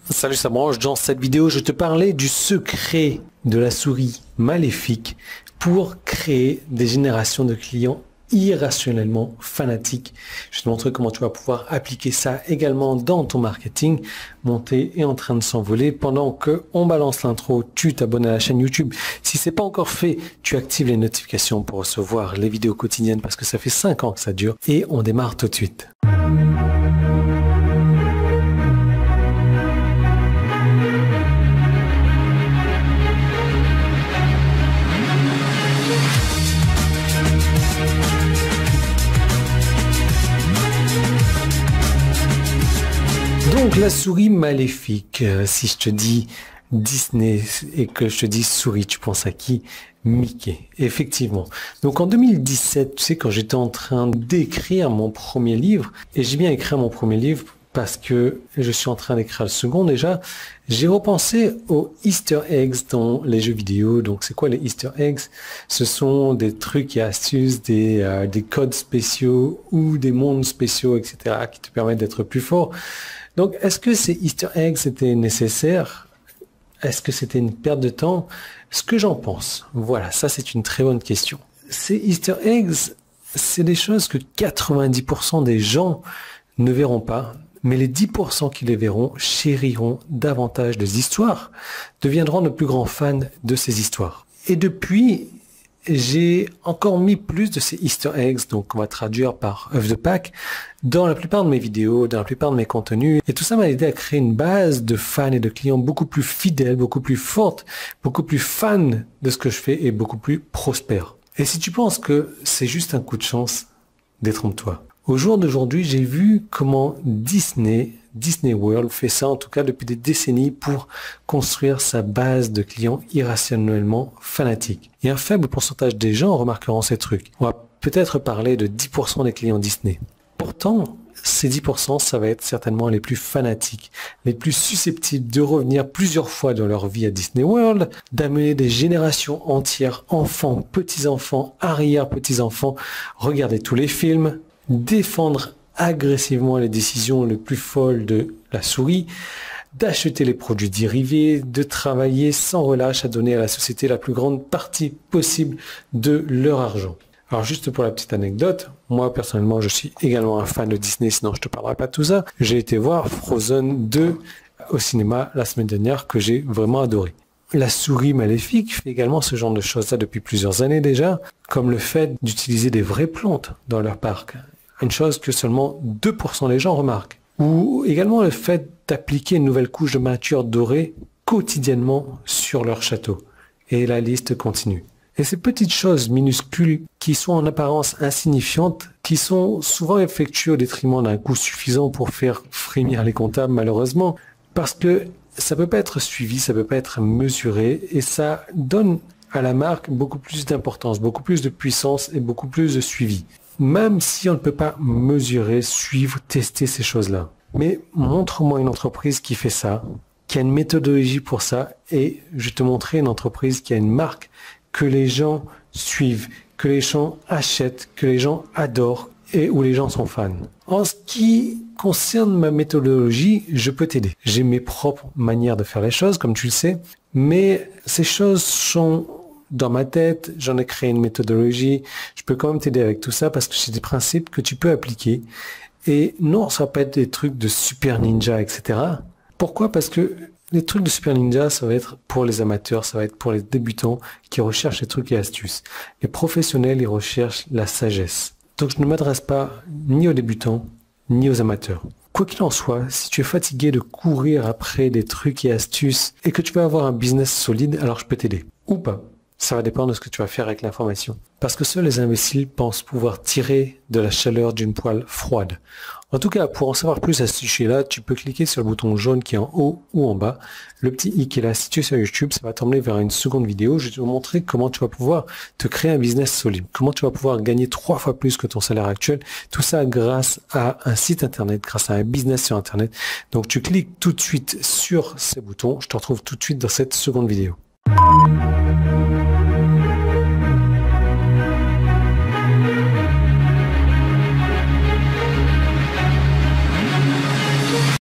Salut, ça branche. Dans cette vidéo, je te parlais du secret de la souris maléfique pour créer des générations de clients irrationnellement fanatiques. Je te montre comment tu vas pouvoir appliquer ça également dans ton marketing. Monter est en train de s'envoler. Pendant que on balance l'intro, tu t'abonnes à la chaîne YouTube. Si c'est pas encore fait, tu actives les notifications pour recevoir les vidéos quotidiennes parce que ça fait 5 ans que ça dure et on démarre tout de suite. Donc la souris maléfique, si je te dis Disney et que je te dis souris, tu penses à qui? Mickey, effectivement. Donc en 2017, tu sais, quand j'étais en train d'écrire mon premier livre, et j'ai bien écrit mon premier livre parce que je suis en train d'écrire le second déjà, j'ai repensé aux Easter eggs dans les jeux vidéo. Donc c'est quoi les Easter eggs? Ce sont des trucs et astuces, des codes spéciaux ou des mondes spéciaux, etc. qui te permettent d'être plus fort. Donc, est-ce que ces Easter eggs étaient nécessaires? Est-ce que c'était une perte de temps? Ce que j'en pense, voilà, ça c'est une très bonne question. Ces Easter eggs, c'est des choses que 90% des gens ne verront pas, mais les 10% qui les verront chériront davantage des histoires, deviendront de plus grands fans de ces histoires. Et depuis, j'ai encore mis plus de ces Easter eggs, donc on va traduire par œuf de Pâques, dans la plupart de mes vidéos, dans la plupart de mes contenus. Et tout ça m'a aidé à créer une base de fans et de clients beaucoup plus fidèles, beaucoup plus forte, beaucoup plus fans de ce que je fais et beaucoup plus prospères. Et si tu penses que c'est juste un coup de chance, détrompe-toi. Au jour d'aujourd'hui, j'ai vu comment Disney World fait ça, en tout cas depuis des décennies, pour construire sa base de clients irrationnellement fanatiques. Et un faible pourcentage des gens remarqueront ces trucs. On va peut-être parler de 10% des clients Disney. Pourtant, ces 10%, ça va être certainement les plus fanatiques, les plus susceptibles de revenir plusieurs fois dans leur vie à Disney World, d'amener des générations entières, enfants, petits-enfants, arrière-petits-enfants, regarder tous les films, défendre agressivement les décisions les plus folles de la souris, d'acheter les produits dérivés, de travailler sans relâche à donner à la société la plus grande partie possible de leur argent. Alors juste pour la petite anecdote, moi personnellement je suis également un fan de Disney, sinon je te parlerai pas de tout ça. J'ai été voir Frozen 2 au cinéma la semaine dernière que j'ai vraiment adoré. La souris maléfique fait également ce genre de choses-là depuis plusieurs années déjà, comme le fait d'utiliser des vraies plantes dans leur parc. Une chose que seulement 2% des gens remarquent. Ou également le fait d'appliquer une nouvelle couche de peinture dorée quotidiennement sur leur château. Et la liste continue. Et ces petites choses minuscules qui sont en apparence insignifiantes, qui sont souvent effectuées au détriment d'un coût suffisant pour faire frémir les comptables malheureusement, parce que ça peut pas être suivi, ça peut pas être mesuré, et ça donne à la marque beaucoup plus d'importance, beaucoup plus de puissance et beaucoup plus de suivi. Même si on ne peut pas mesurer, suivre, tester ces choses-là. Mais montre-moi une entreprise qui fait ça, qui a une méthodologie pour ça, et je vais te montrer une entreprise qui a une marque que les gens suivent, que les gens achètent, que les gens adorent et où les gens sont fans. En ce qui concerne ma méthodologie, je peux t'aider. J'ai mes propres manières de faire les choses, comme tu le sais, mais ces choses sont dans ma tête, j'en ai créé une méthodologie, je peux quand même t'aider avec tout ça parce que c'est des principes que tu peux appliquer. Et non, ça va pas être des trucs de super ninja, etc. Pourquoi? Parce que les trucs de super ninja, ça va être pour les amateurs, ça va être pour les débutants qui recherchent les trucs et astuces. Les professionnels, ils recherchent la sagesse. Donc je ne m'adresse pas ni aux débutants, ni aux amateurs. Quoi qu'il en soit, si tu es fatigué de courir après des trucs et astuces et que tu veux avoir un business solide, alors je peux t'aider. Ou pas. Ça va dépendre de ce que tu vas faire avec l'information. Parce que seuls les imbéciles pensent pouvoir tirer de la chaleur d'une poêle froide. En tout cas, pour en savoir plus à ce sujet-là, tu peux cliquer sur le bouton jaune qui est en haut ou en bas. Le petit i qui est là, si tu es sur YouTube, ça va t'emmener vers une seconde vidéo. Je vais te montrer comment tu vas pouvoir te créer un business solide. Comment tu vas pouvoir gagner 3 fois plus que ton salaire actuel. Tout ça grâce à un site internet, grâce à un business sur internet. Donc tu cliques tout de suite sur ces boutons. Je te retrouve tout de suite dans cette seconde vidéo.